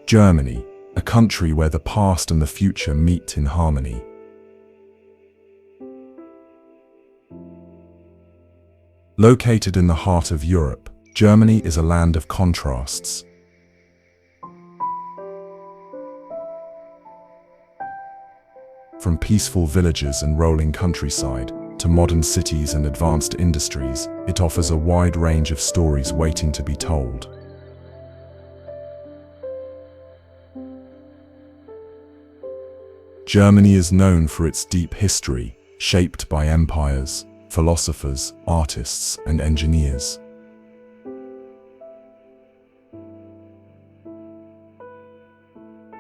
Germany, a country where the past and the future meet in harmony. Located in the heart of Europe, Germany is a land of contrasts. From peaceful villages and rolling countryside to modern cities and advanced industries, it offers a wide range of stories waiting to be told. Germany is known for its deep history, shaped by empires, philosophers, artists, and engineers.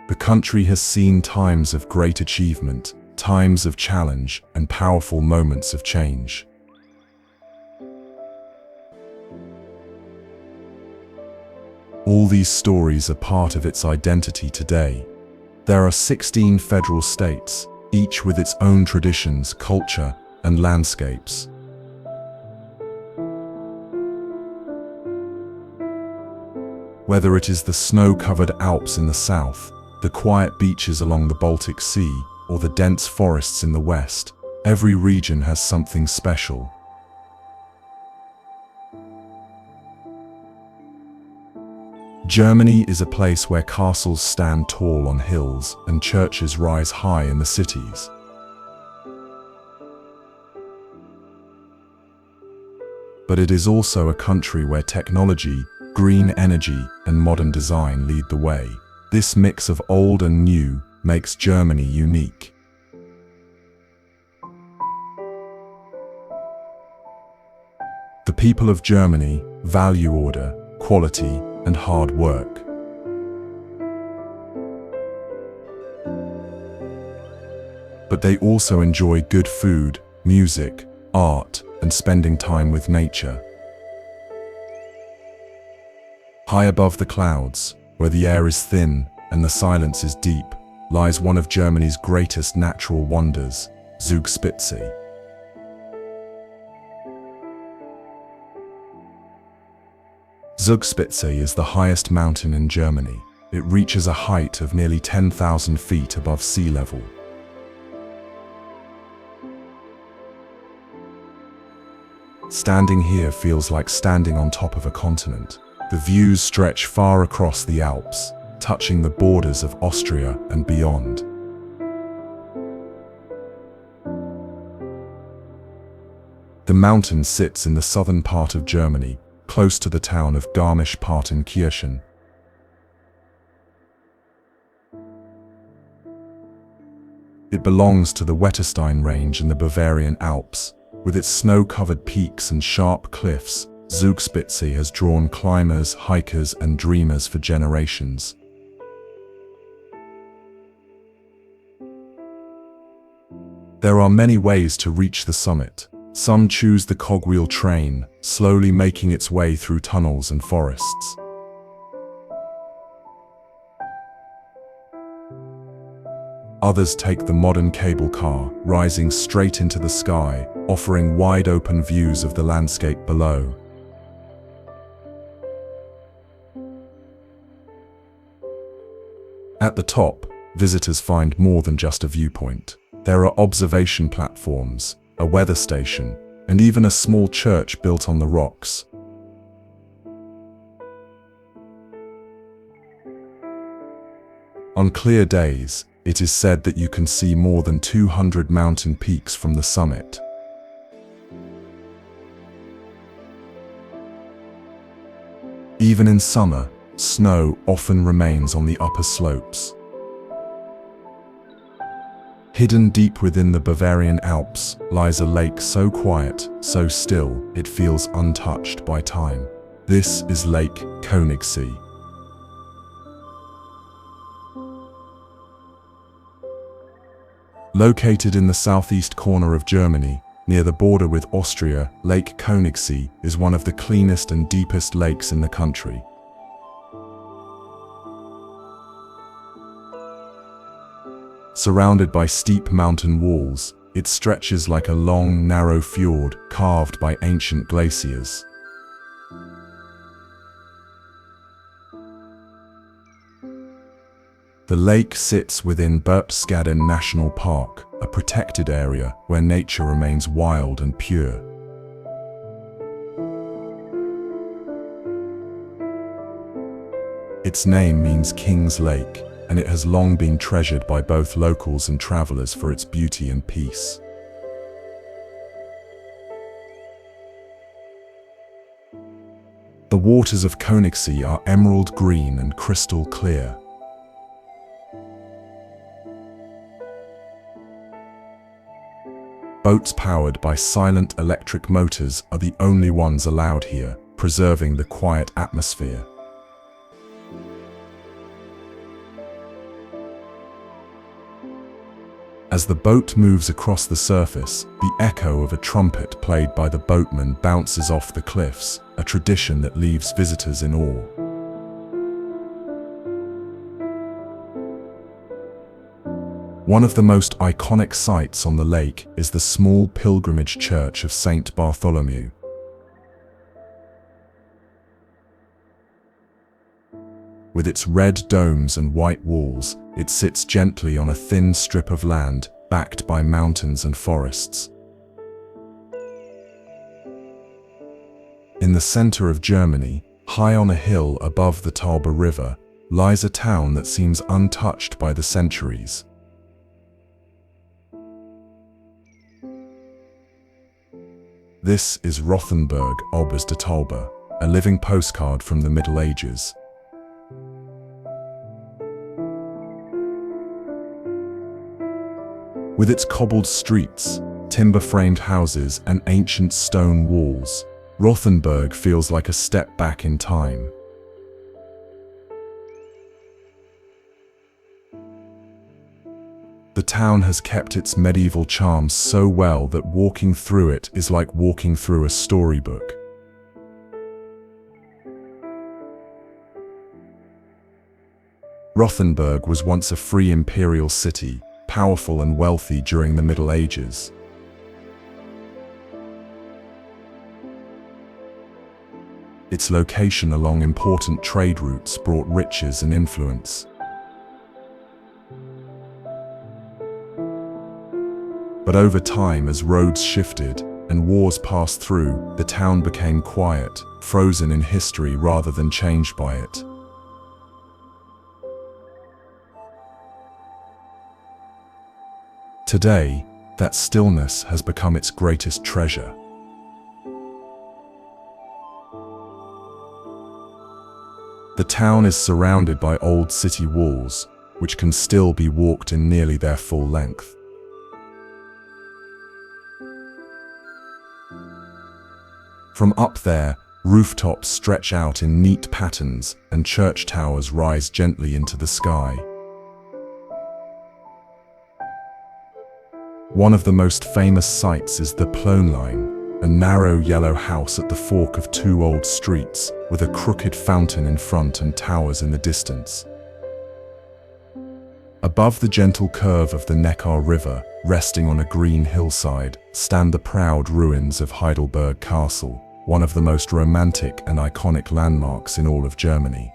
The country has seen times of great achievement, times of challenge, and powerful moments of change. All these stories are part of its identity today. There are 16 federal states, each with its own traditions, culture, and landscapes. Whether it is the snow-covered Alps in the south, the quiet beaches along the Baltic Sea, or the dense forests in the west, every region has something special. Germany is a place where castles stand tall on hills and churches rise high in the cities. But it is also a country where technology, green energy, and modern design lead the way. This mix of old and new makes Germany unique. The people of Germany value order, quality, and hard work. But they also enjoy good food, music, art, and spending time with nature. High above the clouds, where the air is thin and the silence is deep, lies one of Germany's greatest natural wonders, Zugspitze. Zugspitze is the highest mountain in Germany. It reaches a height of nearly 10,000 feet above sea level. Standing here feels like standing on top of a continent. The views stretch far across the Alps, touching the borders of Austria and beyond. The mountain sits in the southern part of Germany, close to the town of Garmisch-Partenkirchen. It belongs to the Wetterstein Range in the Bavarian Alps. With its snow-covered peaks and sharp cliffs, Zugspitze has drawn climbers, hikers, and dreamers for generations. There are many ways to reach the summit. Some choose the cogwheel train, slowly making its way through tunnels and forests. Others take the modern cable car, rising straight into the sky, offering wide-open views of the landscape below. At the top, visitors find more than just a viewpoint. There are observation platforms, a weather station, and even a small church built on the rocks. On clear days, it is said that you can see more than 200 mountain peaks from the summit. Even in summer, snow often remains on the upper slopes. Hidden deep within the Bavarian Alps lies a lake so quiet, so still, it feels untouched by time. This is Lake Königssee. Located in the southeast corner of Germany, near the border with Austria, Lake Königssee is one of the cleanest and deepest lakes in the country. Surrounded by steep mountain walls, it stretches like a long, narrow fjord carved by ancient glaciers. The lake sits within Berchtesgaden National Park, a protected area where nature remains wild and pure. Its name means King's Lake, and it has long been treasured by both locals and travelers for its beauty and peace. The waters of Königssee are emerald green and crystal clear. Boats powered by silent electric motors are the only ones allowed here, preserving the quiet atmosphere. As the boat moves across the surface, the echo of a trumpet played by the boatman bounces off the cliffs, a tradition that leaves visitors in awe. One of the most iconic sights on the lake is the small pilgrimage church of St. Bartholomew. With its red domes and white walls, it sits gently on a thin strip of land, backed by mountains and forests. In the center of Germany, high on a hill above the Tauber River, lies a town that seems untouched by the centuries. This is Rothenburg, Oberste Tauber, a living postcard from the Middle Ages. With its cobbled streets, timber-framed houses, and ancient stone walls, Rothenburg feels like a step back in time. The town has kept its medieval charms so well that walking through it is like walking through a storybook. Rothenburg was once a free imperial city, powerful and wealthy during the Middle Ages. Its location along important trade routes brought riches and influence. But over time, as roads shifted and wars passed through, the town became quiet, frozen in history rather than changed by it. Today, that stillness has become its greatest treasure. The town is surrounded by old city walls, which can still be walked in nearly their full length. From up there, rooftops stretch out in neat patterns and church towers rise gently into the sky. One of the most famous sights is the Plönlein, a narrow yellow house at the fork of two old streets, with a crooked fountain in front and towers in the distance. Above the gentle curve of the Neckar River, resting on a green hillside, stand the proud ruins of Heidelberg Castle, one of the most romantic and iconic landmarks in all of Germany.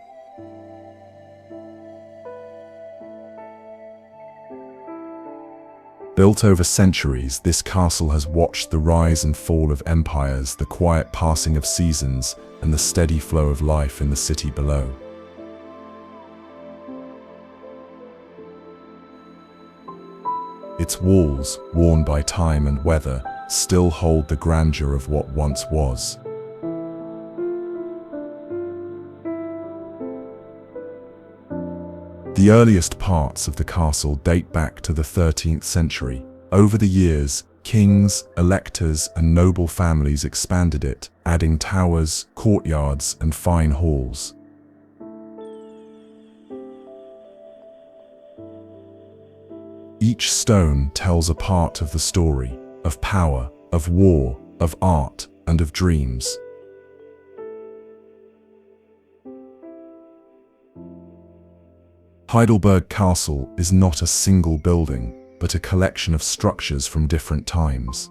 Built over centuries, this castle has watched the rise and fall of empires, the quiet passing of seasons, and the steady flow of life in the city below. Its walls, worn by time and weather, still hold the grandeur of what once was. The earliest parts of the castle date back to the 13th century. Over the years, kings, electors, and noble families expanded it, adding towers, courtyards, and fine halls. Each stone tells a part of the story, of power, of war, of art, and of dreams. Heidelberg Castle is not a single building, but a collection of structures from different times.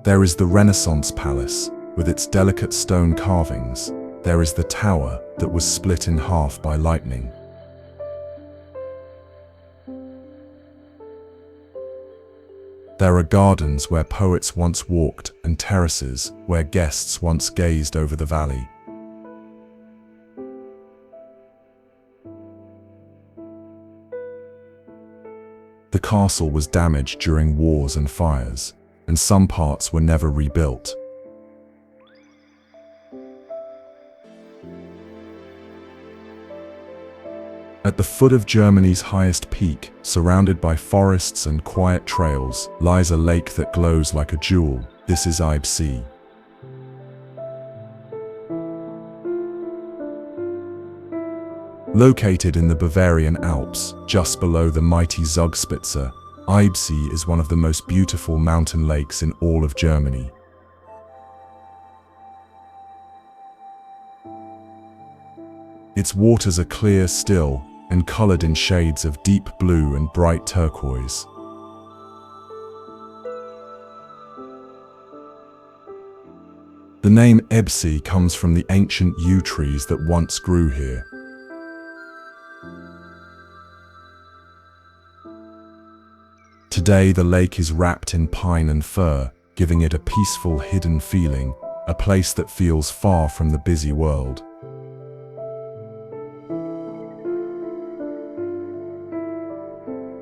There is the Renaissance Palace, with its delicate stone carvings, there is the tower that was split in half by lightning. There are gardens where poets once walked and terraces where guests once gazed over the valley. The castle was damaged during wars and fires, and some parts were never rebuilt. At the foot of Germany's highest peak, surrounded by forests and quiet trails, lies a lake that glows like a jewel. This is Eibsee. Located in the Bavarian Alps, just below the mighty Zugspitze, Eibsee is one of the most beautiful mountain lakes in all of Germany. Its waters are clear, still, and colored in shades of deep blue and bright turquoise. The name Eibsee comes from the ancient yew trees that once grew here. Today the lake is wrapped in pine and fir, giving it a peaceful, hidden feeling, a place that feels far from the busy world.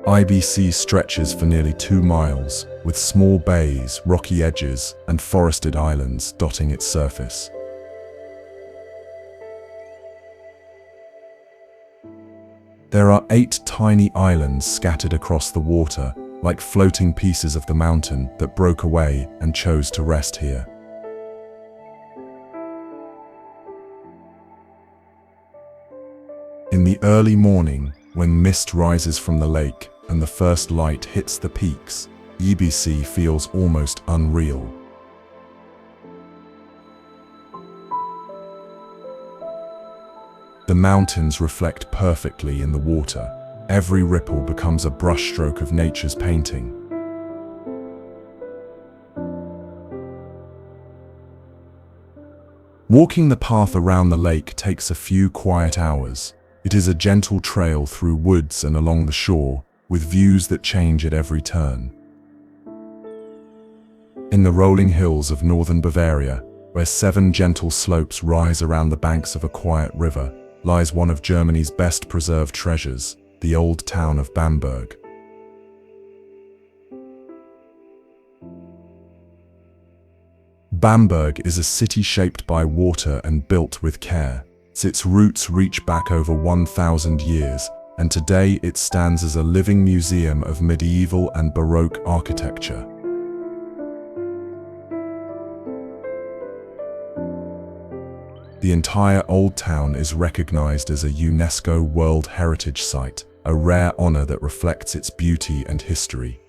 Eibsee stretches for nearly 2 miles, with small bays, rocky edges, and forested islands dotting its surface. There are 8 tiny islands scattered across the water, like floating pieces of the mountain that broke away and chose to rest here. In the early morning, when mist rises from the lake and the first light hits the peaks, Eibsee feels almost unreal. The mountains reflect perfectly in the water. Every ripple becomes a brushstroke of nature's painting. Walking the path around the lake takes a few quiet hours. It is a gentle trail through woods and along the shore, with views that change at every turn. In the rolling hills of northern Bavaria, where 7 gentle slopes rise around the banks of a quiet river, lies one of Germany's best preserved treasures, the old town of Bamberg. Bamberg is a city shaped by water and built with care. Its roots reach back over 1,000 years, and today it stands as a living museum of medieval and Baroque architecture. The entire Old Town is recognized as a UNESCO World Heritage Site, a rare honor that reflects its beauty and history.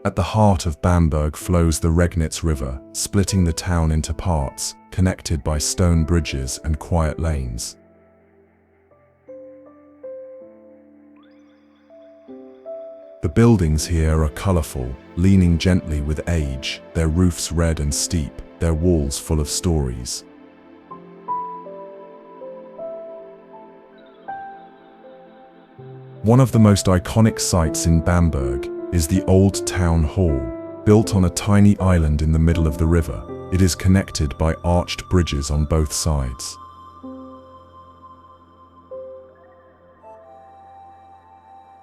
At the heart of Bamberg flows the Regnitz River, splitting the town into parts, connected by stone bridges and quiet lanes. The buildings here are colorful, leaning gently with age, their roofs red and steep, their walls full of stories. One of the most iconic sites in Bamberg is the Old Town Hall. Built on a tiny island in the middle of the river, it is connected by arched bridges on both sides.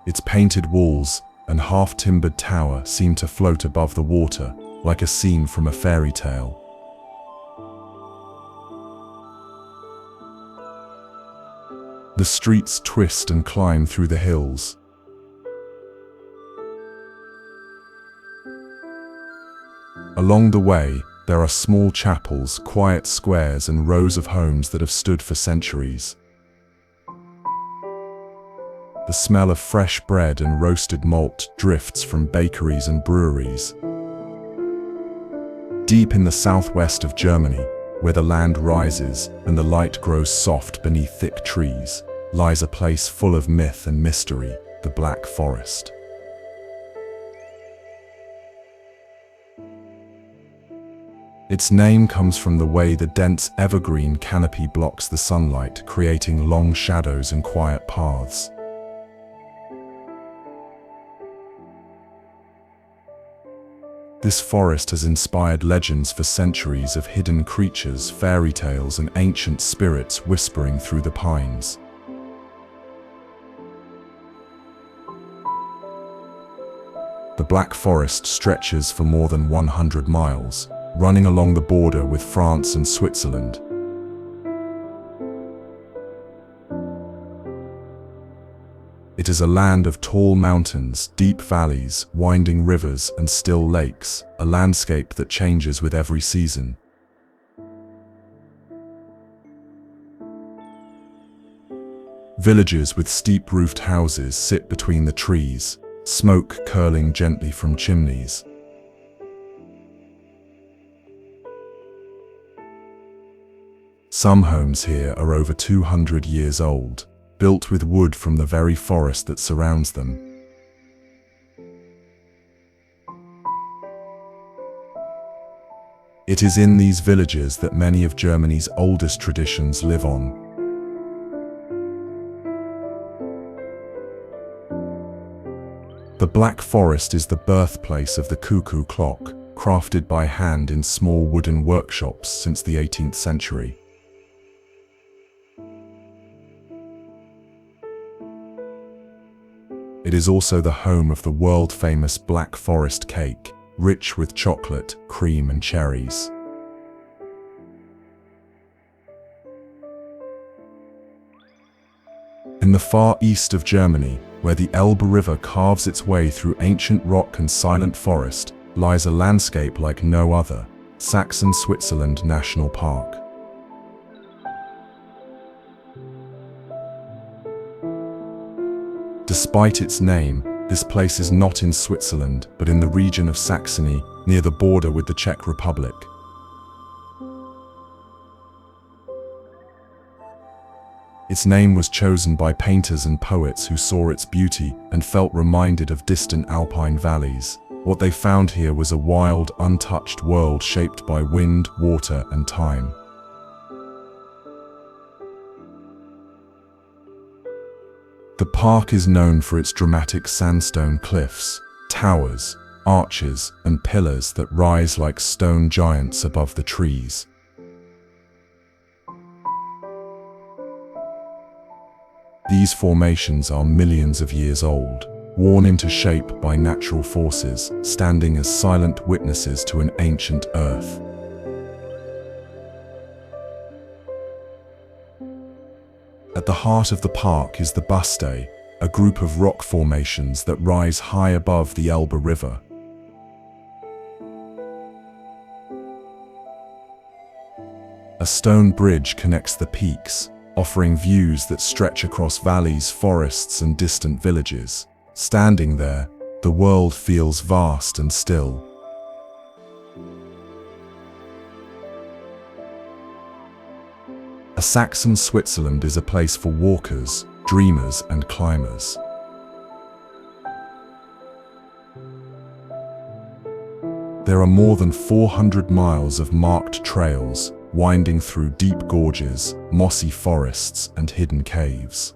Its painted walls and half-timbered tower seem to float above the water, like a scene from a fairy tale. The streets twist and climb through the hills. Along the way, there are small chapels, quiet squares, and rows of homes that have stood for centuries. The smell of fresh bread and roasted malt drifts from bakeries and breweries. Deep in the southwest of Germany, where the land rises and the light grows soft beneath thick trees, lies a place full of myth and mystery, the Black Forest. Its name comes from the way the dense evergreen canopy blocks the sunlight, creating long shadows and quiet paths. This forest has inspired legends for centuries of hidden creatures, fairy tales, and ancient spirits whispering through the pines. The Black Forest stretches for more than 100 miles, running along the border with France and Switzerland. It is a land of tall mountains, deep valleys, winding rivers, and still lakes, a landscape that changes with every season. Villages with steep-roofed houses sit between the trees, smoke curling gently from chimneys. Some homes here are over 200 years old, built with wood from the very forest that surrounds them. It is in these villages that many of Germany's oldest traditions live on. The Black Forest is the birthplace of the cuckoo clock, crafted by hand in small wooden workshops since the 18th century. It is also the home of the world-famous Black Forest cake, rich with chocolate, cream, and cherries. In the far east of Germany, where the Elbe River carves its way through ancient rock and silent forest, lies a landscape like no other, Saxon Switzerland National Park. Despite its name, this place is not in Switzerland, but in the region of Saxony, near the border with the Czech Republic. Its name was chosen by painters and poets who saw its beauty and felt reminded of distant alpine valleys. What they found here was a wild, untouched world shaped by wind, water, and time. The park is known for its dramatic sandstone cliffs, towers, arches, and pillars that rise like stone giants above the trees. These formations are millions of years old, worn into shape by natural forces, standing as silent witnesses to an ancient earth. At the heart of the park is the Buste, a group of rock formations that rise high above the Elbe River. A stone bridge connects the peaks, offering views that stretch across valleys, forests, and distant villages. Standing there, the world feels vast and still. A Saxon Switzerland is a place for walkers, dreamers, and climbers. There are more than 400 miles of marked trails, winding through deep gorges, mossy forests, and hidden caves.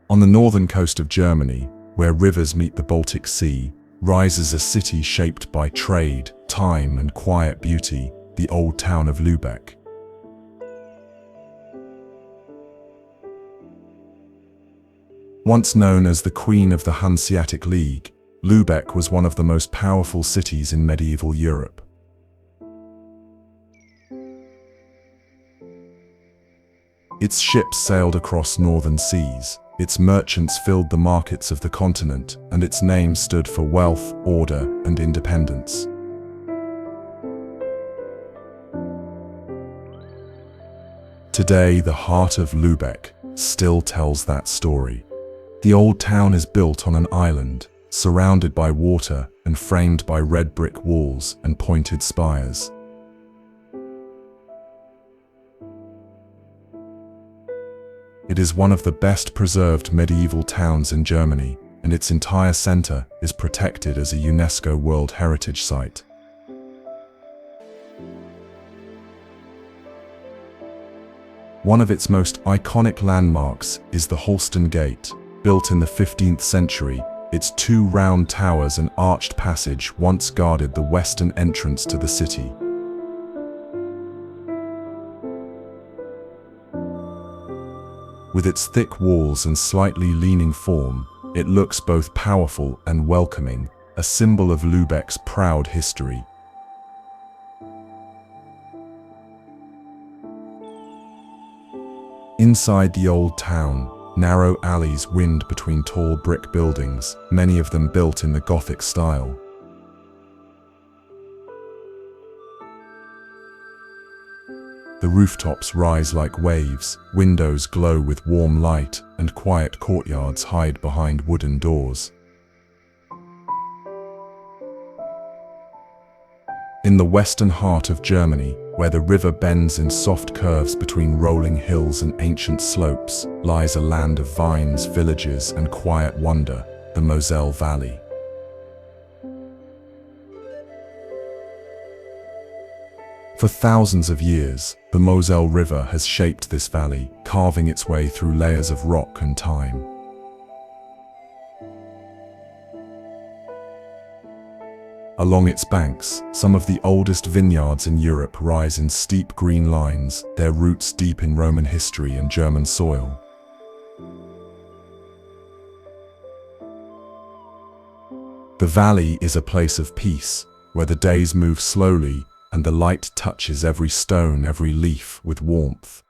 On the northern coast of Germany, where rivers meet the Baltic Sea, rises a city shaped by trade, time, and quiet beauty, the old town of Lübeck. Once known as the Queen of the Hanseatic League, Lübeck was one of the most powerful cities in medieval Europe. Its ships sailed across northern seas, its merchants filled the markets of the continent, and its name stood for wealth, order, and independence. Today, the heart of Lübeck still tells that story. The old town is built on an island, surrounded by water and framed by red brick walls and pointed spires. It is one of the best preserved medieval towns in Germany, and its entire center is protected as a UNESCO World Heritage Site. One of its most iconic landmarks is the Holsten Gate. Built in the 15th century, its two round towers and arched passage once guarded the western entrance to the city. With its thick walls and slightly leaning form, it looks both powerful and welcoming, a symbol of Lübeck's proud history. Inside the old town, narrow alleys wind between tall brick buildings, many of them built in the Gothic style. The rooftops rise like waves, windows glow with warm light, and quiet courtyards hide behind wooden doors. In the western heart of Germany, where the river bends in soft curves between rolling hills and ancient slopes, lies a land of vines, villages, and quiet wonder, the Moselle Valley. For thousands of years, the Moselle River has shaped this valley, carving its way through layers of rock and time. Along its banks, some of the oldest vineyards in Europe rise in steep green lines, their roots deep in Roman history and German soil. The valley is a place of peace, where the days move slowly and the light touches every stone, every leaf with warmth.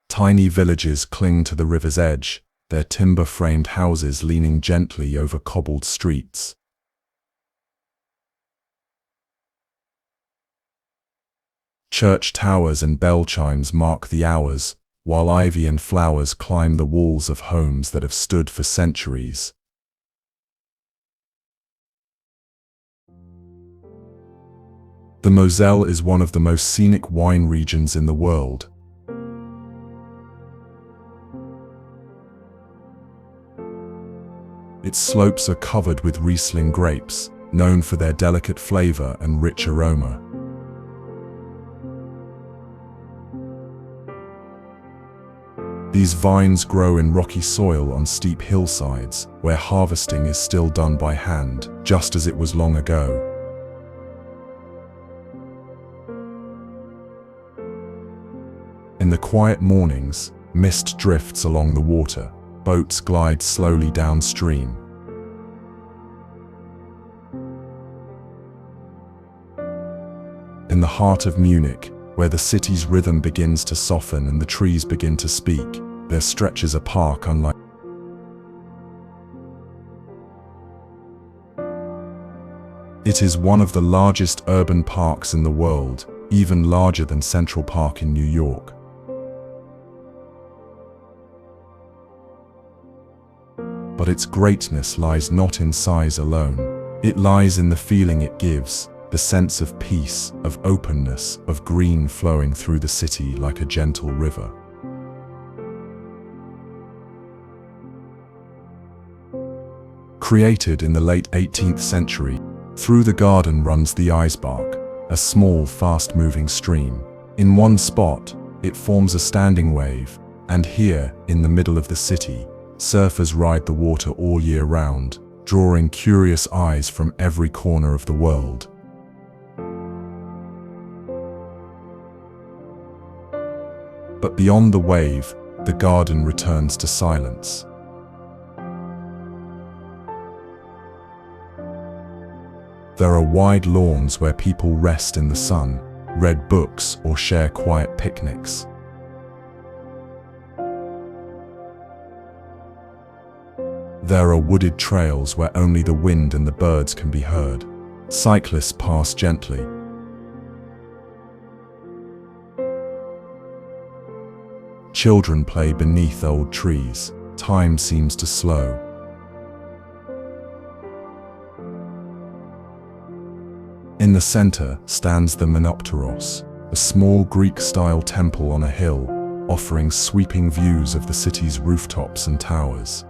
Tiny villages cling to the river's edge, their timber-framed houses leaning gently over cobbled streets. Church towers and bell chimes mark the hours, while ivy and flowers climb the walls of homes that have stood for centuries. The Moselle is one of the most scenic wine regions in the world. Its slopes are covered with Riesling grapes, known for their delicate flavor and rich aroma. These vines grow in rocky soil on steep hillsides, where harvesting is still done by hand, just as it was long ago. In the quiet mornings, mist drifts along the water. Boats glide slowly downstream. In the heart of Munich, where the city's rhythm begins to soften and the trees begin to speak, there stretches a park unlike. It is one of the largest urban parks in the world, even larger than Central Park in New York. But its greatness lies not in size alone. It lies in the feeling it gives, the sense of peace, of openness, of green flowing through the city like a gentle river. Created in the late 18th century, through the garden runs the Eibsee, a small, fast-moving stream. In one spot, it forms a standing wave, and here, in the middle of the city, surfers ride the water all year round, drawing curious eyes from every corner of the world. But beyond the wave, the garden returns to silence. There are wide lawns where people rest in the sun, read books, or share quiet picnics. There are wooded trails where only the wind and the birds can be heard. Cyclists pass gently. Children play beneath old trees. Time seems to slow. In the center stands the Menopteros, a small Greek-style temple on a hill, offering sweeping views of the city's rooftops and towers.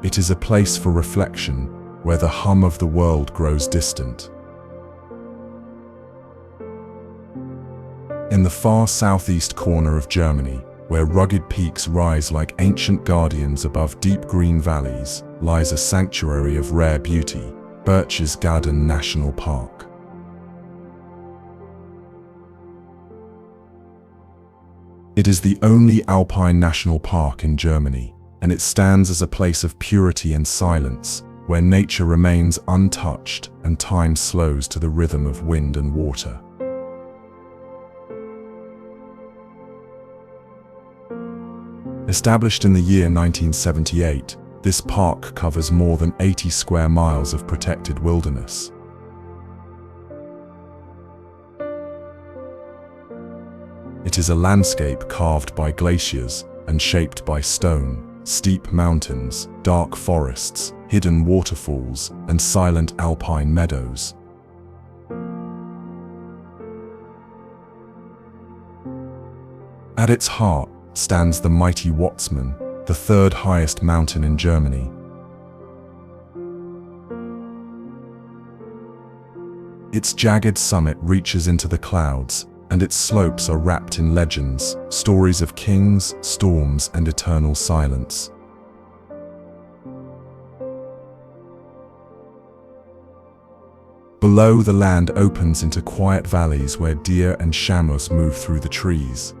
It is a place for reflection, where the hum of the world grows distant. In the far southeast corner of Germany, where rugged peaks rise like ancient guardians above deep green valleys, lies a sanctuary of rare beauty, Berchtesgaden National Park. It is the only alpine national park in Germany, and it stands as a place of purity and silence, where nature remains untouched and time slows to the rhythm of wind and water. Established in the year 1978, this park covers more than 80 square miles of protected wilderness. It is a landscape carved by glaciers and shaped by stone, steep mountains, dark forests, hidden waterfalls, and silent alpine meadows. At its heart stands the mighty Watzmann, the third highest mountain in Germany. Its jagged summit reaches into the clouds, and its slopes are wrapped in legends, stories of kings, storms, and eternal silence. Below, the land opens into quiet valleys where deer and chamois move through the trees.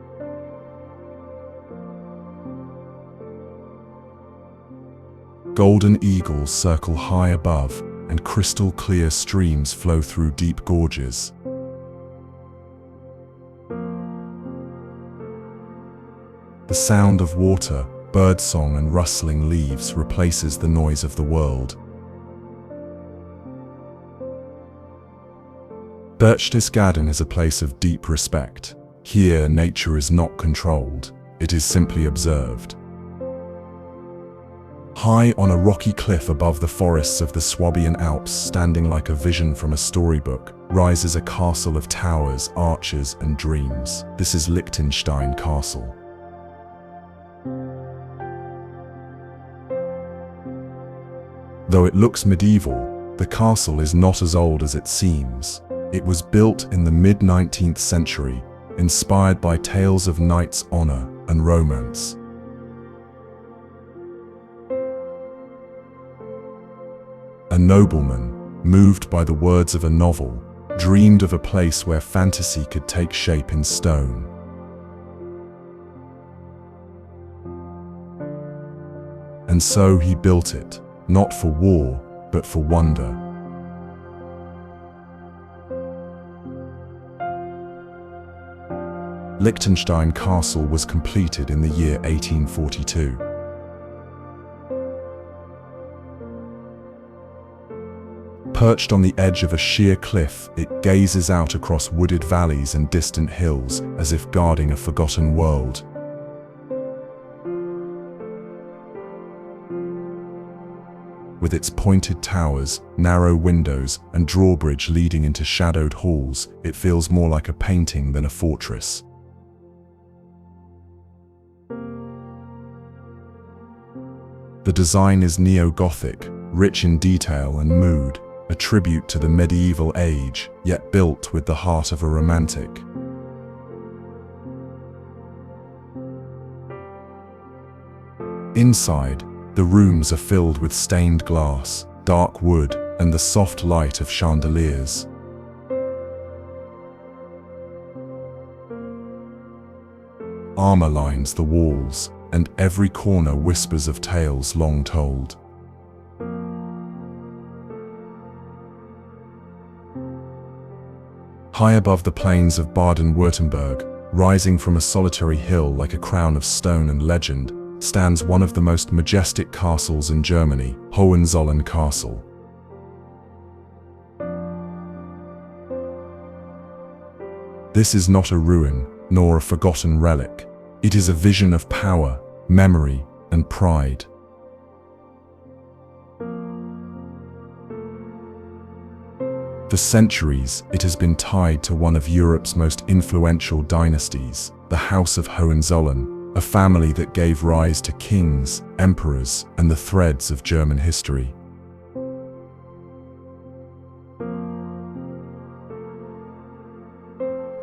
Golden eagles circle high above, and crystal clear streams flow through deep gorges. The sound of water, birdsong, and rustling leaves replaces the noise of the world. Berchtesgaden is a place of deep respect. Here, nature is not controlled, it is simply observed. High on a rocky cliff above the forests of the Swabian Alps, standing like a vision from a storybook, rises a castle of towers, arches, and dreams. This is Lichtenstein Castle. Though it looks medieval, the castle is not as old as it seems. It was built in the mid-19th century, inspired by tales of knights' honor and romance. A nobleman, moved by the words of a novel, dreamed of a place where fantasy could take shape in stone. And so he built it, not for war, but for wonder. Lichtenstein Castle was completed in the year 1842. Perched on the edge of a sheer cliff, it gazes out across wooded valleys and distant hills, as if guarding a forgotten world. With its pointed towers, narrow windows, and drawbridge leading into shadowed halls, it feels more like a painting than a fortress. The design is neo-Gothic, rich in detail and mood, a tribute to the medieval age, yet built with the heart of a romantic. Inside, the rooms are filled with stained glass, dark wood, and the soft light of chandeliers. Armor lines the walls, and every corner whispers of tales long told. High above the plains of Baden-Württemberg, rising from a solitary hill like a crown of stone and legend, stands one of the most majestic castles in Germany, Hohenzollern Castle. This is not a ruin, nor a forgotten relic. It is a vision of power, memory, and pride. For centuries, it has been tied to one of Europe's most influential dynasties, the House of Hohenzollern, a family that gave rise to kings, emperors, and the threads of German history.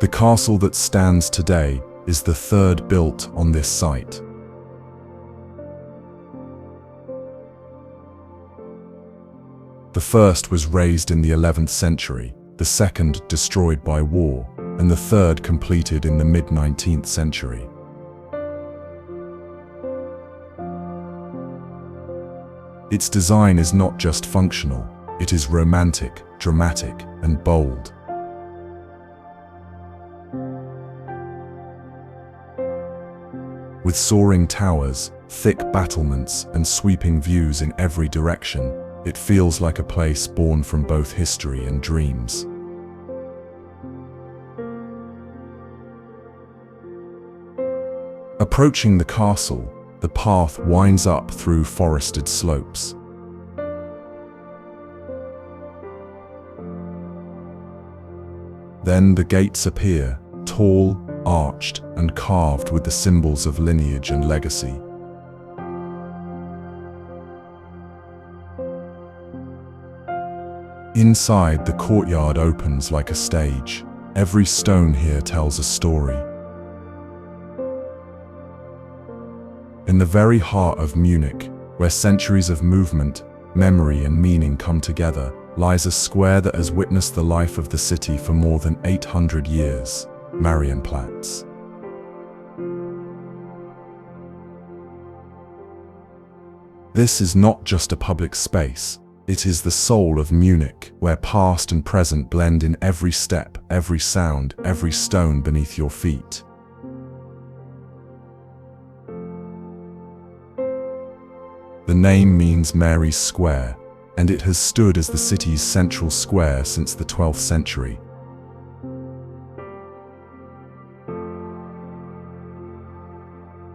The castle that stands today is the third built on this site. The first was razed in the 11th century, the second destroyed by war, and the third completed in the mid-19th century. Its design is not just functional, it is romantic, dramatic, and bold. With soaring towers, thick battlements, and sweeping views in every direction, it feels like a place born from both history and dreams. Approaching the castle, the path winds up through forested slopes. Then the gates appear, tall, arched, and carved with the symbols of lineage and legacy. Inside, the courtyard opens like a stage. Every stone here tells a story. In the very heart of Munich, where centuries of movement, memory, and meaning come together, lies a square that has witnessed the life of the city for more than 800 years, Marienplatz. This is not just a public space. It is the soul of Munich, where past and present blend in every step, every sound, every stone beneath your feet. The name means Mary's Square, and it has stood as the city's central square since the 12th century.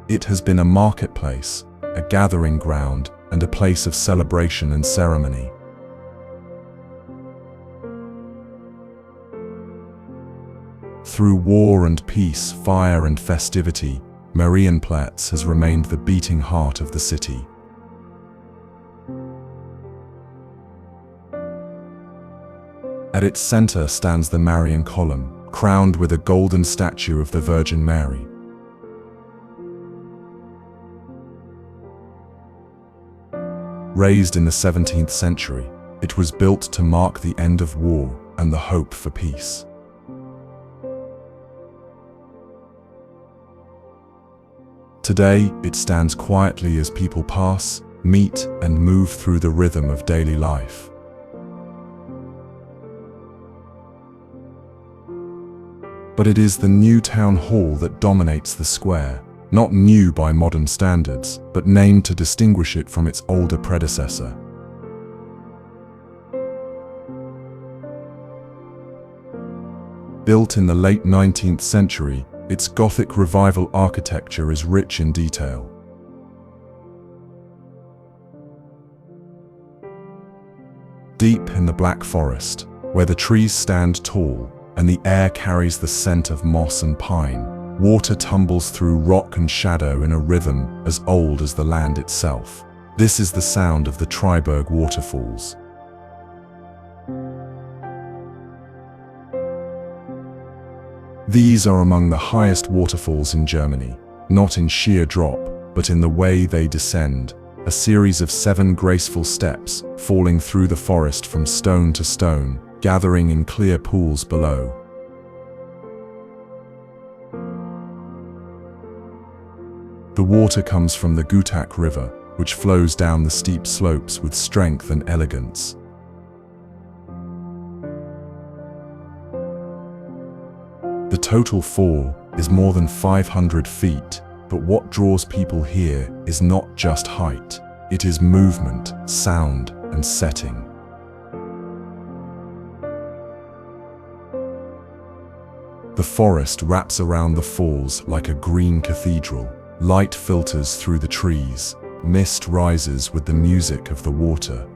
It has been a marketplace, a gathering ground, and a place of celebration and ceremony. Through war and peace, fire and festivity, Marienplatz has remained the beating heart of the city. At its center stands the Marian column, crowned with a golden statue of the Virgin Mary. Raised in the 17th century, it was built to mark the end of war and the hope for peace. Today, it stands quietly as people pass, meet, and move through the rhythm of daily life. But it is the new town hall that dominates the square. Not new by modern standards, but named to distinguish it from its older predecessor. Built in the late 19th century, its Gothic Revival architecture is rich in detail. Deep in the Black Forest, where the trees stand tall and the air carries the scent of moss and pine, water tumbles through rock and shadow in a rhythm as old as the land itself. This is the sound of the Triberg Waterfalls. These are among the highest waterfalls in Germany, not in sheer drop, but in the way they descend, a series of 7 graceful steps falling through the forest from stone to stone, gathering in clear pools below. The water comes from the Gutach River, which flows down the steep slopes with strength and elegance. The total fall is more than 500 feet, but what draws people here is not just height, it is movement, sound, and setting. The forest wraps around the falls like a green cathedral. Light filters through the trees, mist rises with the music of the water.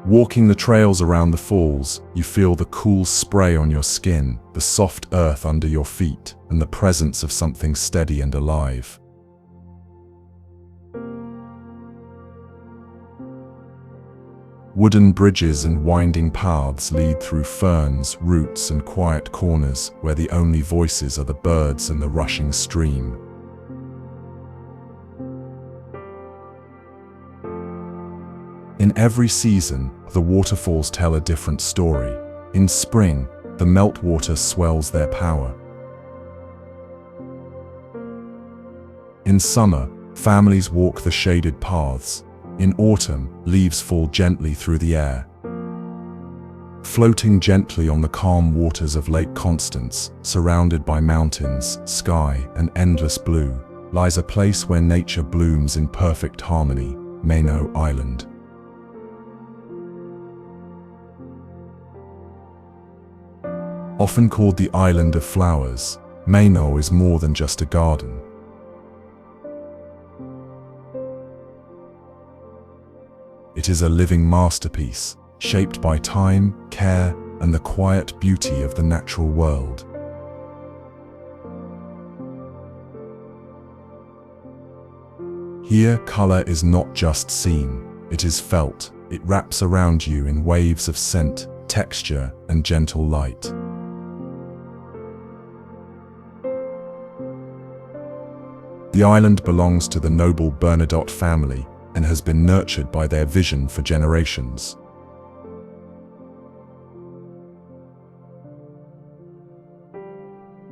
Walking the trails around the falls, you feel the cool spray on your skin, the soft earth under your feet, and the presence of something steady and alive. Wooden bridges and winding paths lead through ferns, roots, and quiet corners where the only voices are the birds and the rushing stream. In every season, the waterfalls tell a different story. In spring, the meltwater swells their power. In summer, families walk the shaded paths. In autumn, leaves fall gently through the air. Floating gently on the calm waters of Lake Constance, surrounded by mountains, sky, and endless blue, lies a place where nature blooms in perfect harmony, Mainau Island. Often called the Island of Flowers, Mainau is more than just a garden. It is a living masterpiece, shaped by time, care, and the quiet beauty of the natural world. Here, color is not just seen, it is felt. It wraps around you in waves of scent, texture, and gentle light. The island belongs to the noble Bernadotte family and has been nurtured by their vision for generations.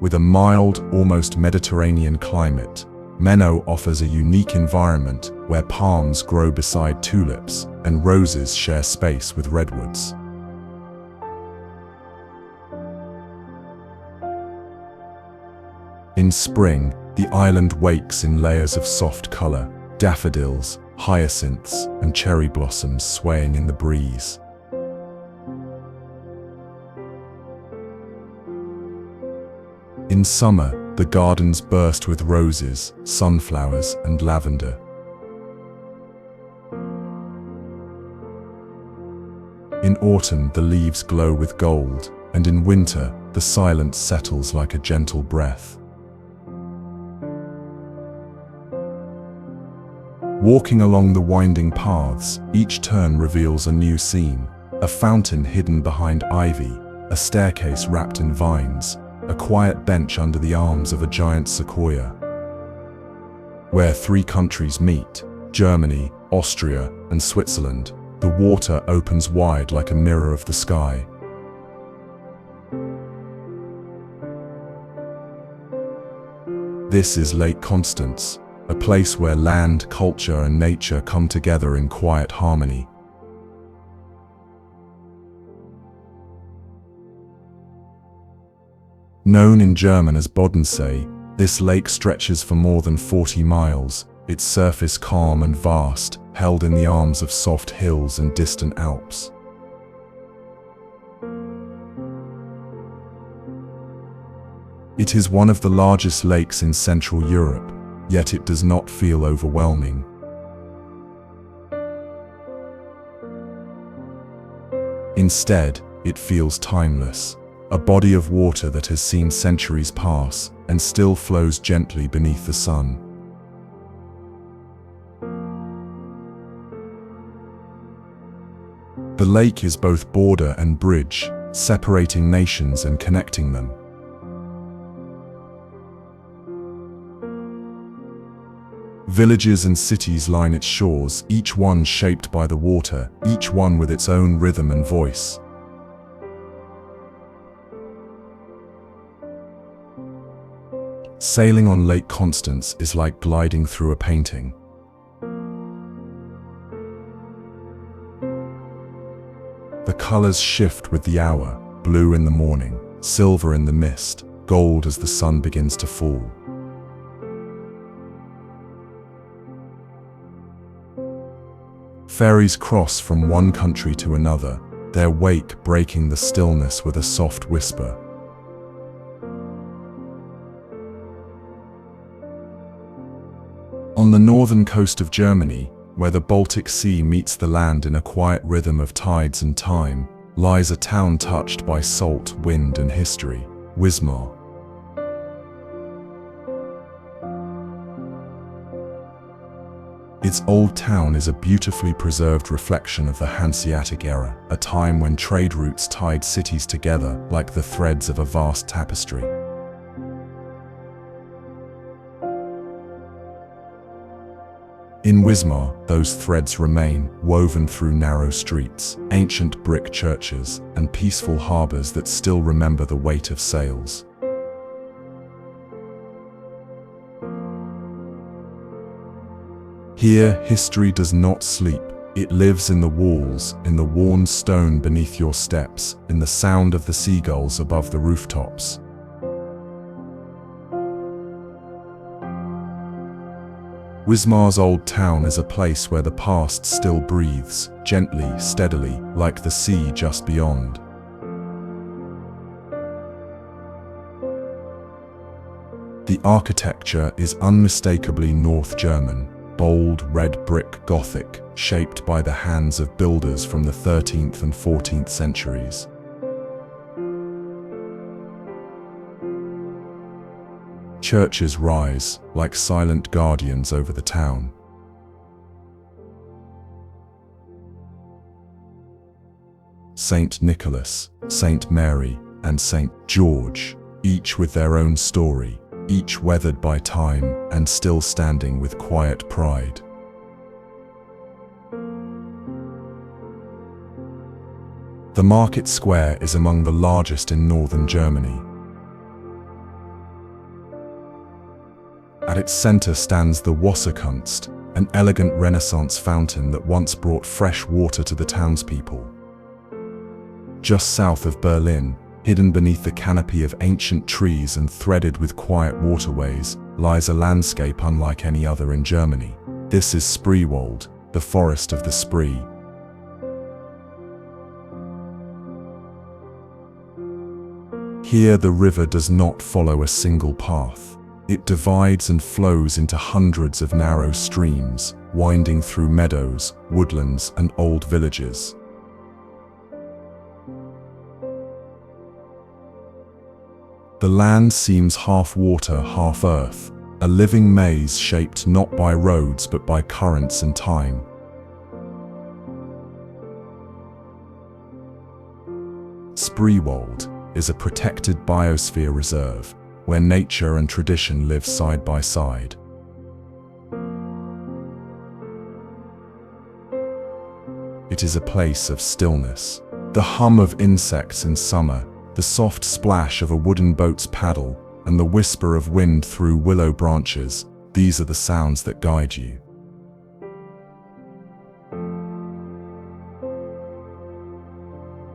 With a mild, almost Mediterranean climate, Mainau offers a unique environment where palms grow beside tulips and roses share space with redwoods. In spring, the island wakes in layers of soft color, daffodils, hyacinths, and cherry blossoms swaying in the breeze. In summer, the gardens burst with roses, sunflowers, and lavender. In autumn, the leaves glow with gold, and in winter, the silence settles like a gentle breath. Walking along the winding paths, each turn reveals a new scene. A fountain hidden behind ivy, a staircase wrapped in vines, a quiet bench under the arms of a giant sequoia. Where three countries meet, Germany, Austria, and Switzerland, the water opens wide like a mirror of the sky. This is Lake Constance, a place where land, culture, and nature come together in quiet harmony. Known in German as Bodensee, this lake stretches for more than 40 miles, its surface calm and vast, held in the arms of soft hills and distant Alps. It is one of the largest lakes in Central Europe, yet it does not feel overwhelming. Instead, it feels timeless, a body of water that has seen centuries pass and still flows gently beneath the sun. The lake is both border and bridge, separating nations and connecting them. Villages and cities line its shores, each one shaped by the water, each one with its own rhythm and voice. Sailing on Lake Constance is like gliding through a painting. The colors shift with the hour, blue in the morning, silver in the mist, gold as the sun begins to fall. Ferries cross from one country to another, their wake breaking the stillness with a soft whisper. On the northern coast of Germany, where the Baltic Sea meets the land in a quiet rhythm of tides and time, lies a town touched by salt, wind, and history, Wismar. Its old town is a beautifully preserved reflection of the Hanseatic era, a time when trade routes tied cities together like the threads of a vast tapestry. In Wismar, those threads remain, woven through narrow streets, ancient brick churches, and peaceful harbors that still remember the weight of sails. Here, history does not sleep. It lives in the walls, in the worn stone beneath your steps, in the sound of the seagulls above the rooftops. Wismar's old town is a place where the past still breathes, gently, steadily, like the sea just beyond. The architecture is unmistakably North German, bold red brick Gothic, shaped by the hands of builders from the 13th and 14th centuries. Churches rise, like silent guardians over the town. Saint Nicholas, Saint Mary, and Saint George, each with their own story, each weathered by time and still standing with quiet pride. The market square is among the largest in northern Germany. At its center stands the Wasserkunst, an elegant Renaissance fountain that once brought fresh water to the townspeople. Just south of Berlin, hidden beneath the canopy of ancient trees and threaded with quiet waterways, lies a landscape unlike any other in Germany. This is Spreewald, the forest of the Spree. Here the river does not follow a single path. It divides and flows into hundreds of narrow streams, winding through meadows, woodlands, and old villages. The land seems half water, half earth, a living maze shaped not by roads but by currents and time. Spreewald is a protected biosphere reserve, where nature and tradition live side by side. It is a place of stillness. The hum of insects in summer, the soft splash of a wooden boat's paddle, and the whisper of wind through willow branches, these are the sounds that guide you.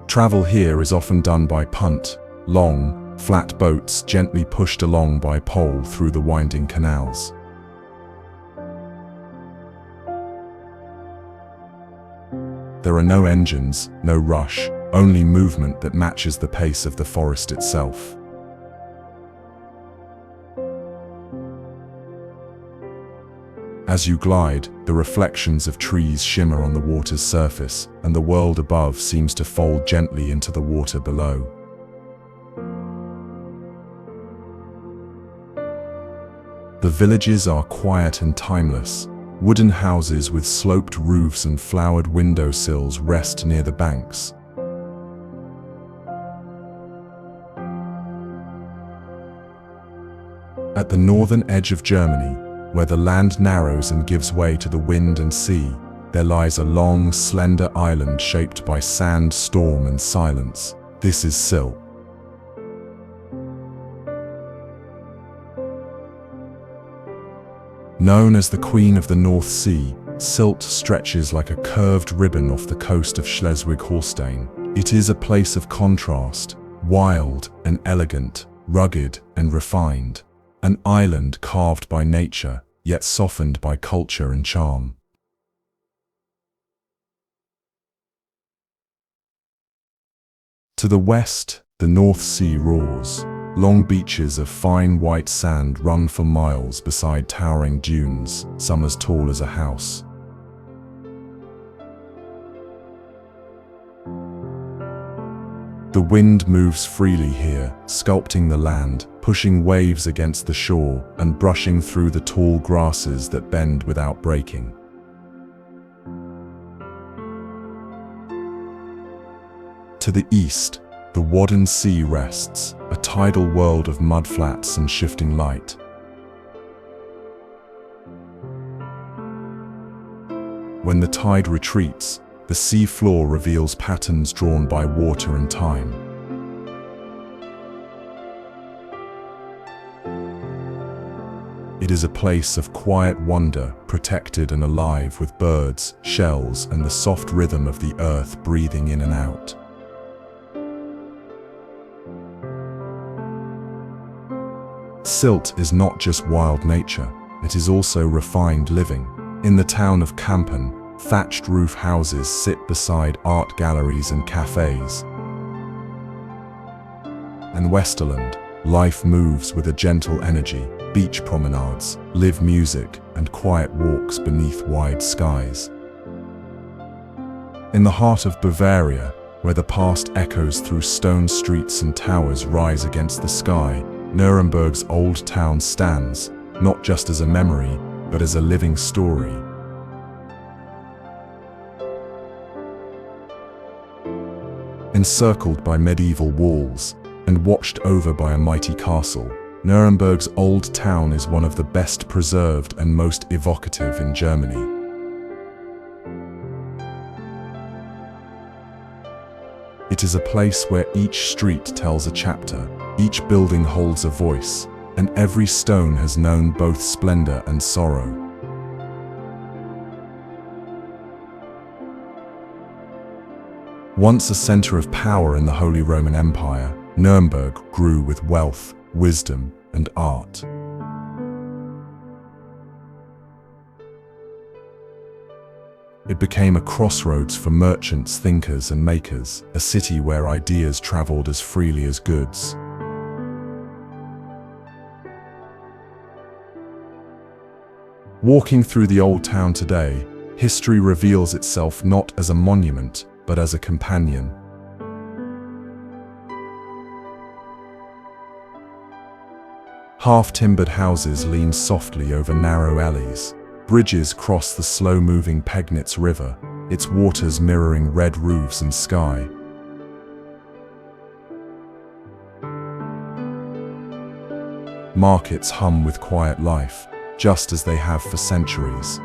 Travel here is often done by punt, long, flat boats gently pushed along by pole through the winding canals. There are no engines, no rush, only movement that matches the pace of the forest itself. As you glide, the reflections of trees shimmer on the water's surface, and the world above seems to fold gently into the water below. The villages are quiet and timeless. Wooden houses with sloped roofs and flowered windowsills rest near the banks. At the northern edge of Germany, where the land narrows and gives way to the wind and sea, there lies a long, slender island shaped by sand, storm, and silence. This is Sylt. Known as the Queen of the North Sea, Sylt stretches like a curved ribbon off the coast of Schleswig-Holstein. It is a place of contrast, wild and elegant, rugged and refined. An island carved by nature, yet softened by culture and charm. To the west, the North Sea roars. Long beaches of fine white sand run for miles beside towering dunes, some as tall as a house. The wind moves freely here, sculpting the land, pushing waves against the shore, and brushing through the tall grasses that bend without breaking. To the east, the Wadden Sea rests, a tidal world of mudflats and shifting light. When the tide retreats, the sea floor reveals patterns drawn by water and time. It is a place of quiet wonder, protected and alive with birds, shells, and the soft rhythm of the earth breathing in and out. Sylt is not just wild nature, it is also refined living. In the town of Kampen, thatched roof houses sit beside art galleries and cafes. In Westerland, life moves with a gentle energy, beach promenades, live music, and quiet walks beneath wide skies. In the heart of Bavaria, where the past echoes through stone streets and towers rise against the sky, Nuremberg's Old Town stands, not just as a memory, but as a living story. Encircled by medieval walls and watched over by a mighty castle, Nuremberg's Old Town is one of the best preserved and most evocative in Germany. It is a place where each street tells a chapter, each building holds a voice, and every stone has known both splendor and sorrow. Once a center of power in the Holy Roman Empire, Nuremberg grew with wealth, wisdom, and art. It became a crossroads for merchants, thinkers, and makers, a city where ideas traveled as freely as goods. Walking through the Old Town today, history reveals itself not as a monument, but as a companion. Half-timbered houses lean softly over narrow alleys. Bridges cross the slow-moving Pegnitz River, its waters mirroring red roofs and sky. Markets hum with quiet life, just as they have for centuries.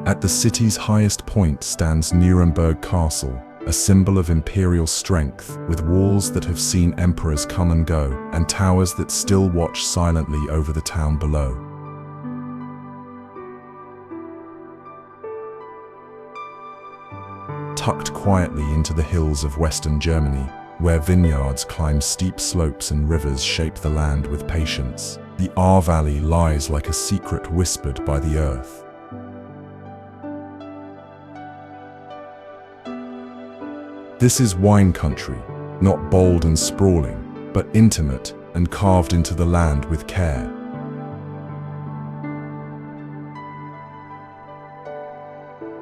At the city's highest point stands Nuremberg Castle, a symbol of imperial strength, with walls that have seen emperors come and go, and towers that still watch silently over the town below. Tucked quietly into the hills of western Germany, where vineyards climb steep slopes and rivers shape the land with patience, the Ahr Valley lies like a secret whispered by the earth. This is wine country, not bold and sprawling, but intimate and carved into the land with care.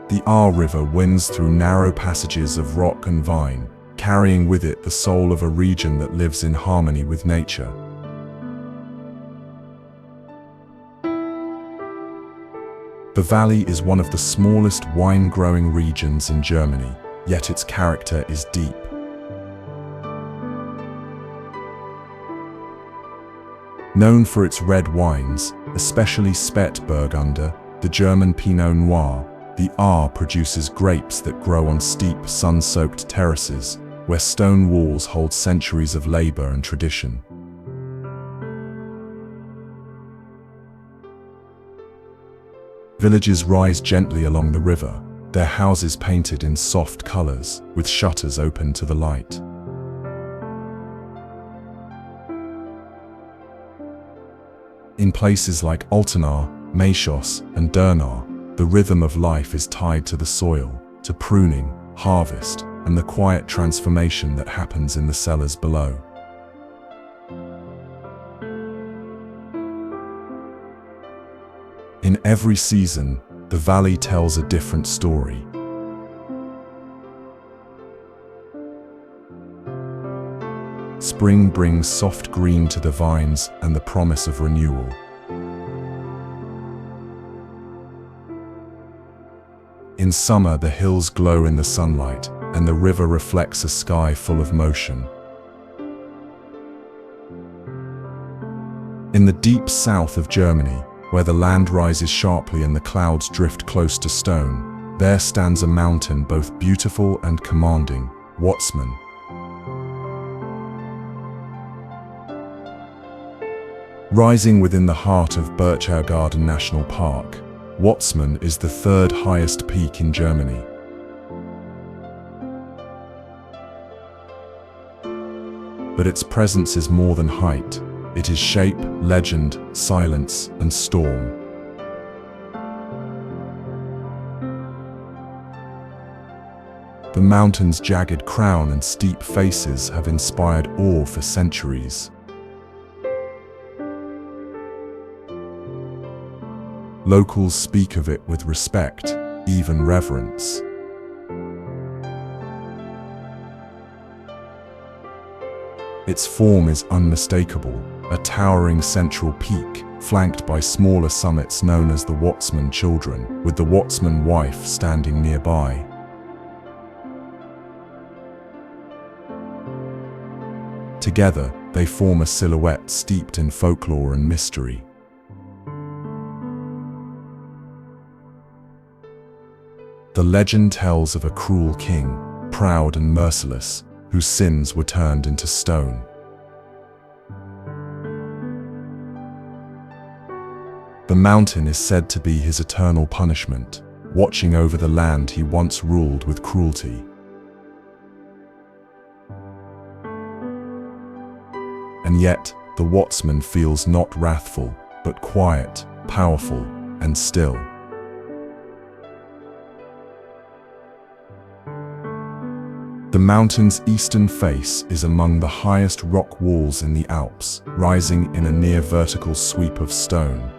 The Ahr River winds through narrow passages of rock and vine, carrying with it the soul of a region that lives in harmony with nature. The valley is one of the smallest wine-growing regions in Germany, yet its character is deep. Known for its red wines, especially Spätburgunder, the German Pinot Noir, the Ahr produces grapes that grow on steep, sun-soaked terraces, where stone walls hold centuries of labor and tradition. Villages rise gently along the river, their houses painted in soft colors, with shutters open to the light. In places like Altenahr, Maeshoss, and Dernau, the rhythm of life is tied to the soil, to pruning, harvest, and the quiet transformation that happens in the cellars below. In every season, the valley tells a different story. Spring brings soft green to the vines and the promise of renewal. In summer, the hills glow in the sunlight, and the river reflects a sky full of motion. In the deep south of Germany, where the land rises sharply and the clouds drift close to stone, there stands a mountain both beautiful and commanding, Watzmann. Rising within the heart of Berchtesgaden National Park, Watzmann is the third highest peak in Germany. But its presence is more than height. It is shape, legend, silence, and storm. The mountain's jagged crown and steep faces have inspired awe for centuries. Locals speak of it with respect, even reverence. Its form is unmistakable, a towering central peak, flanked by smaller summits known as the Watzmann children, with the Watzmann wife standing nearby. Together, they form a silhouette steeped in folklore and mystery. The legend tells of a cruel king, proud and merciless, whose sins were turned into stone. The mountain is said to be his eternal punishment, watching over the land he once ruled with cruelty. And yet, the Watzmann feels not wrathful, but quiet, powerful, and still. The mountain's eastern face is among the highest rock walls in the Alps, rising in a near-vertical sweep of stone.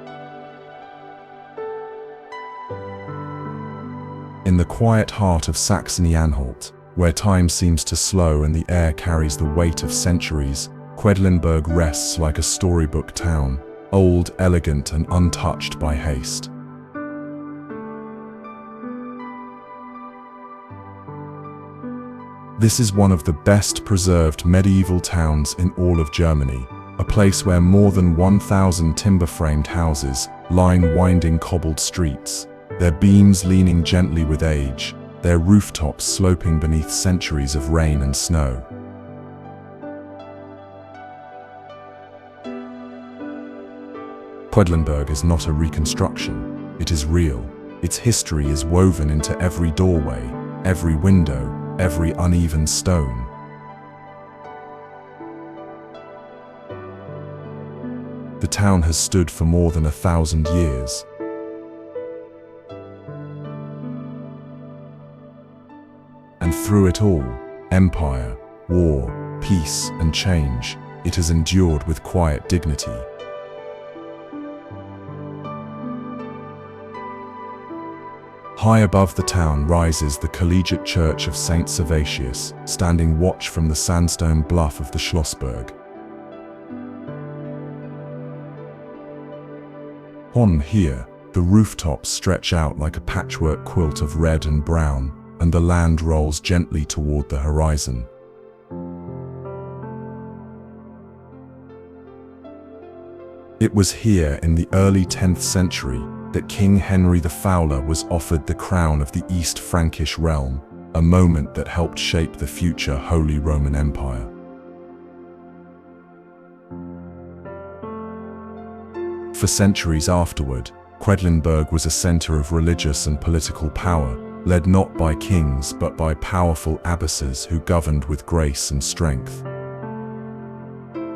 In the quiet heart of Saxony-Anhalt, where time seems to slow and the air carries the weight of centuries, Quedlinburg rests like a storybook town, old, elegant, and untouched by haste. This is one of the best preserved medieval towns in all of Germany, a place where more than 1,000 timber-framed houses line winding cobbled streets, their beams leaning gently with age, their rooftops sloping beneath centuries of rain and snow. Quedlinburg is not a reconstruction, it is real. Its history is woven into every doorway, every window, every uneven stone. The town has stood for more than 1,000 years. And through it all, empire, war, peace, and change, it has endured with quiet dignity. High above the town rises the collegiate church of St. Servatius, standing watch from the sandstone bluff of the Schlossberg. On here, the rooftops stretch out like a patchwork quilt of red and brown, and the land rolls gently toward the horizon. It was here in the early 10th century that King Henry the Fowler was offered the crown of the East Frankish realm, a moment that helped shape the future Holy Roman Empire. For centuries afterward, Quedlinburg was a center of religious and political power, led not by kings but by powerful abbesses who governed with grace and strength.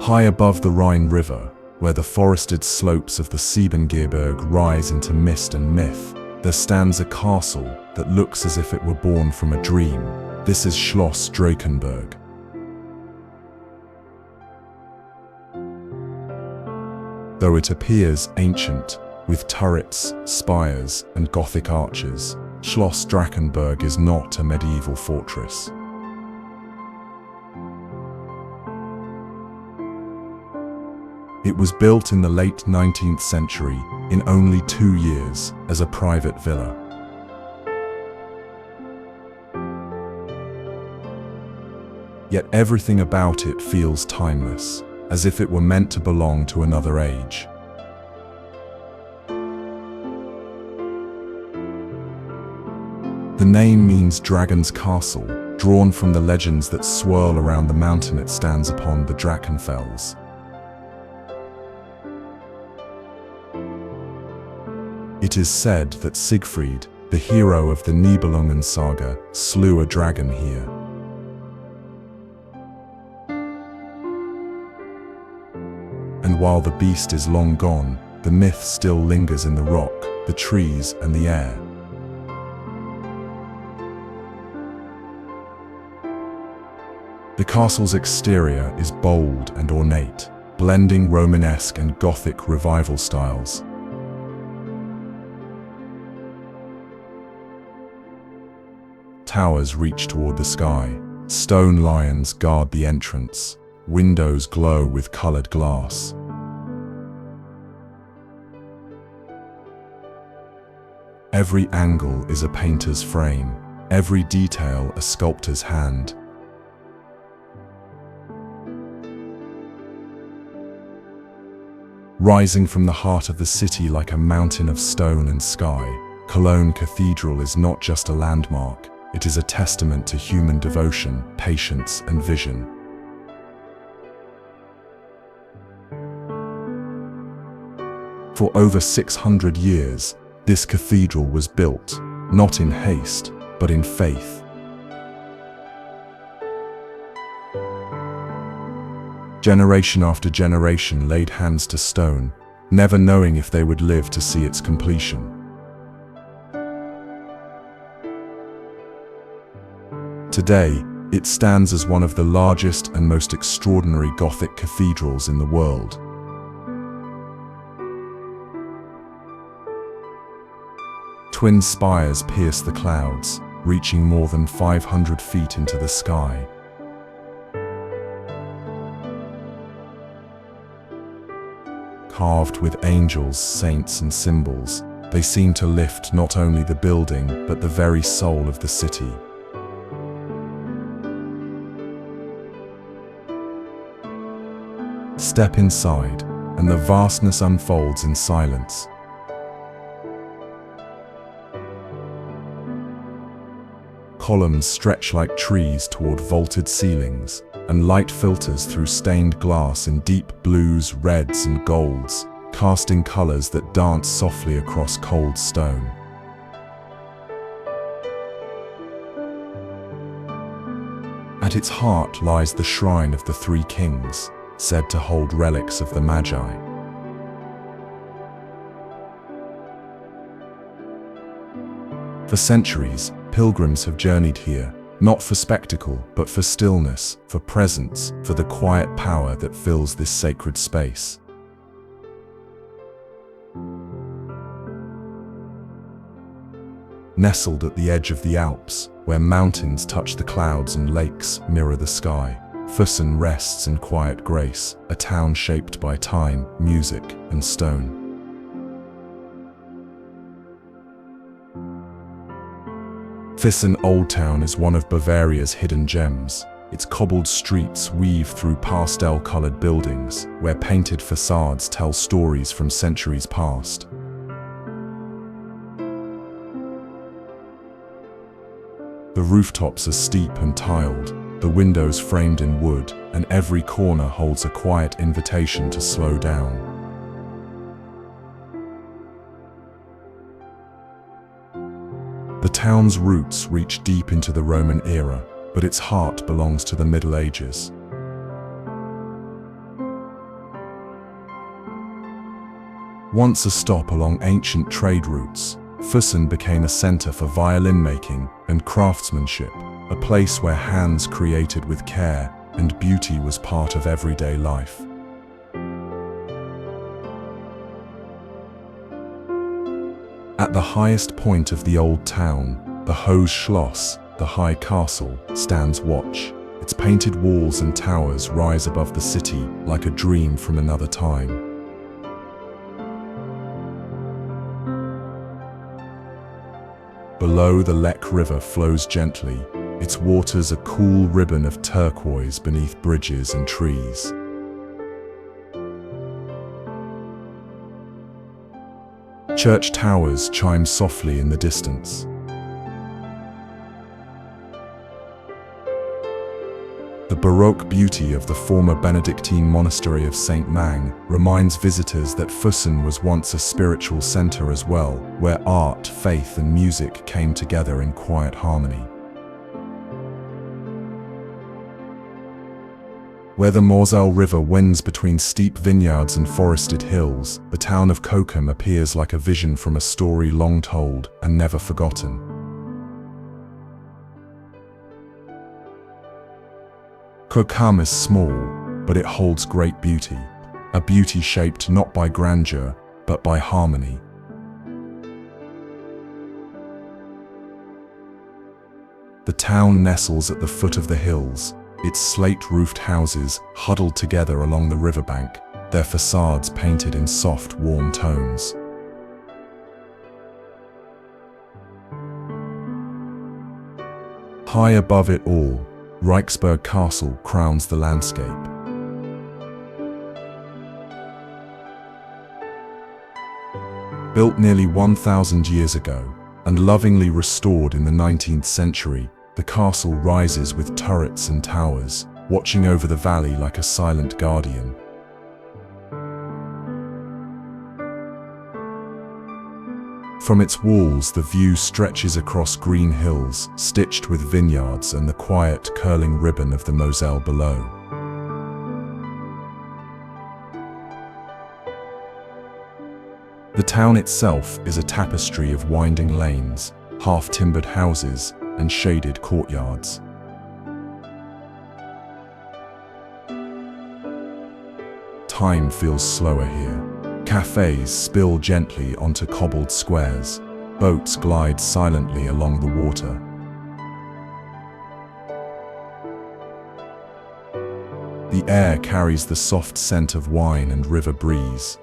High above the Rhine River, where the forested slopes of the Siebengebirge rise into mist and myth, there stands a castle that looks as if it were born from a dream. This is Schloss Drachenburg. Though it appears ancient, with turrets, spires, and Gothic arches, Schloss Drachenburg is not a medieval fortress. It was built in the late 19th century, in only 2 years, as a private villa. Yet everything about it feels timeless, as if it were meant to belong to another age. The name means Dragon's Castle, drawn from the legends that swirl around the mountain it stands upon, the Drachenfels. It is said that Siegfried, the hero of the Nibelungen saga, slew a dragon here. And while the beast is long gone, the myth still lingers in the rock, the trees, and the air. The castle's exterior is bold and ornate, blending Romanesque and Gothic revival styles. Towers reach toward the sky, stone lions guard the entrance, windows glow with colored glass. Every angle is a painter's frame, every detail a sculptor's hand. Rising from the heart of the city like a mountain of stone and sky, Cologne Cathedral is not just a landmark, it is a testament to human devotion, patience, and vision. For over 600 years, this cathedral was built, not in haste, but in faith. Generation after generation laid hands to stone, never knowing if they would live to see its completion. Today, it stands as one of the largest and most extraordinary Gothic cathedrals in the world. Twin spires pierce the clouds, reaching more than 500 feet into the sky. Carved with angels, saints, and symbols, they seem to lift not only the building, but the very soul of the city. Step inside, and the vastness unfolds in silence. Columns stretch like trees toward vaulted ceilings, and light filters through stained glass in deep blues, reds, and golds, casting colors that dance softly across cold stone. At its heart lies the shrine of the Three Kings, said to hold relics of the Magi. For centuries, pilgrims have journeyed here, not for spectacle, but for stillness, for presence, for the quiet power that fills this sacred space. Nestled at the edge of the Alps, where mountains touch the clouds and lakes mirror the sky, Füssen rests in quiet grace, a town shaped by time, music, and stone. Füssen Old Town is one of Bavaria's hidden gems. Its cobbled streets weave through pastel-colored buildings, where painted facades tell stories from centuries past. The rooftops are steep and tiled, the windows framed in wood, and every corner holds a quiet invitation to slow down. The town's roots reach deep into the Roman era, but its heart belongs to the Middle Ages. Once a stop along ancient trade routes, Füssen became a center for violin making and craftsmanship, a place where hands created with care and beauty was part of everyday life. At the highest point of the old town, the Hohes Schloss, the high castle, stands watch. Its painted walls and towers rise above the city like a dream from another time. Below, the Lech River flows gently, its waters a cool ribbon of turquoise beneath bridges and trees. Church towers chime softly in the distance. The Baroque beauty of the former Benedictine monastery of St. Mang reminds visitors that Füssen was once a spiritual center as well, where art, faith, and music came together in quiet harmony. Where the Moselle River winds between steep vineyards and forested hills, the town of Cochem appears like a vision from a story long told and never forgotten. Cochem is small, but it holds great beauty, a beauty shaped not by grandeur, but by harmony. The town nestles at the foot of the hills, its slate-roofed houses huddled together along the riverbank, their facades painted in soft, warm tones. High above it all, Heidelberg Castle crowns the landscape. Built nearly 1,000 years ago and lovingly restored in the 19th century, the castle rises with turrets and towers, watching over the valley like a silent guardian. From its walls, the view stretches across green hills, stitched with vineyards and the quiet, curling ribbon of the Moselle below. The town itself is a tapestry of winding lanes, half-timbered houses, and shaded courtyards. Time feels slower here. Cafes spill gently onto cobbled squares. Boats glide silently along the water. The air carries the soft scent of wine and river breeze.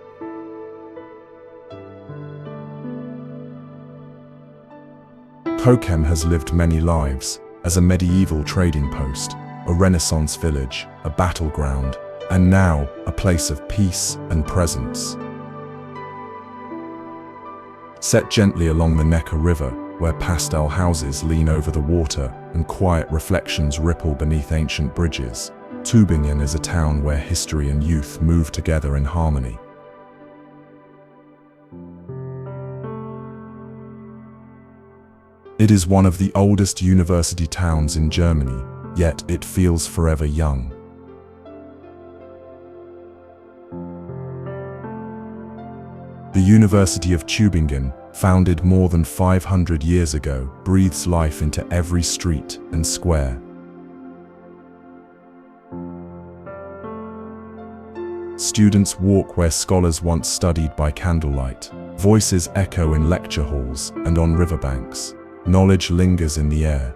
Cochem has lived many lives, as a medieval trading post, a Renaissance village, a battleground, and now a place of peace and presence. Set gently along the Neckar River, where pastel houses lean over the water and quiet reflections ripple beneath ancient bridges, Tübingen is a town where history and youth move together in harmony. It is one of the oldest university towns in Germany, yet it feels forever young. The University of Tübingen, founded more than 500 years ago, breathes life into every street and square. Students walk where scholars once studied by candlelight. Voices echo in lecture halls and on riverbanks. Knowledge lingers in the air.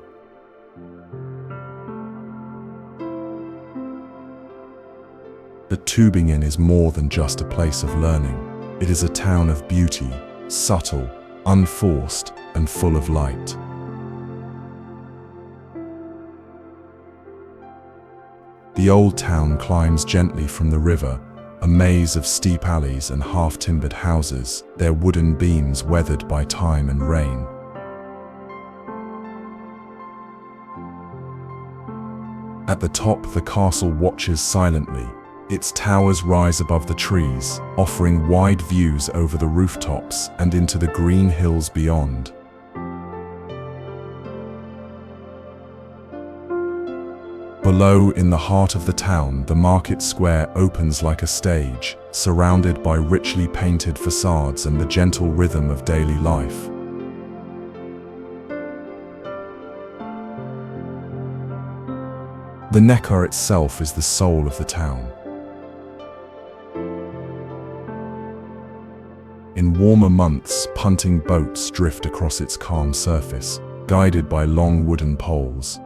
But Tübingen is more than just a place of learning. It is a town of beauty, subtle, unforced, and full of light. The old town climbs gently from the river, a maze of steep alleys and half-timbered houses, their wooden beams weathered by time and rain. At the top, the castle watches silently. Its towers rise above the trees, offering wide views over the rooftops and into the green hills beyond. Below, in the heart of the town, the market square opens like a stage, surrounded by richly painted facades and the gentle rhythm of daily life. The Neckar itself is the soul of the town. In warmer months, punting boats drift across its calm surface, guided by long wooden poles.